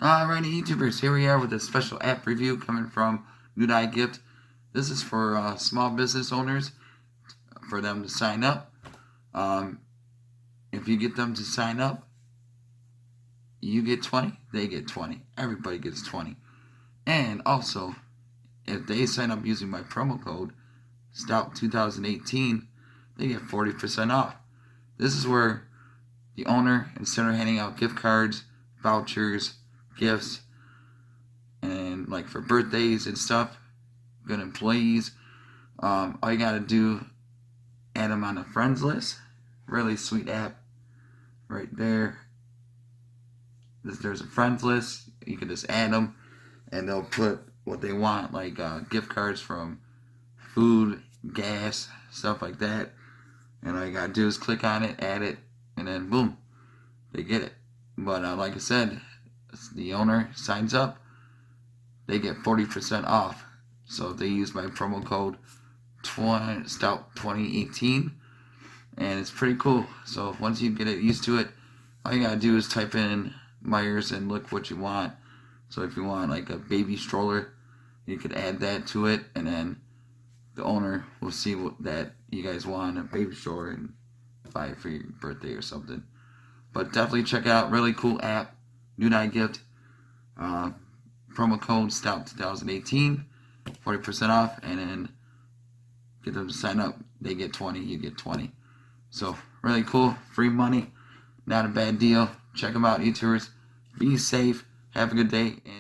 Alrighty, YouTubers, here we are with a special app review coming from Nudigift. This is for small business owners, for them to sign up. If you get them to sign up, you get 20, they get 20. Everybody gets 20. And also, if they sign up using my promo code, STOP2018, they get 40% off. This is where the owner, instead of handing out gift cards, vouchers, gifts, and like for birthdays and stuff, good employees, all you gotta do, add them on a friends list. Really sweet app right there. There's a friends list. You can just add them and they'll put what they want, like gift cards from food, gas, stuff like that, and all you gotta do is click on it, add it, and then boom, they get it. But like I said, the owner signs up, they get 40% off. So if they use my promo code STOP2018, and it's pretty cool. So once you get it used to it, all you gotta do is type in Myers and look what you want. So if you want like a baby stroller, you could add that to it, and then the owner will see that you guys want a baby stroller and buy it for your birthday or something. But definitely check it out. Really cool app. Nudigift. Promo code STOP2018. 40% off. And then get them to sign up. They get 20. You get 20. So really cool. Free money. Not a bad deal. Check them out, YouTubers. Be safe. Have a good day. And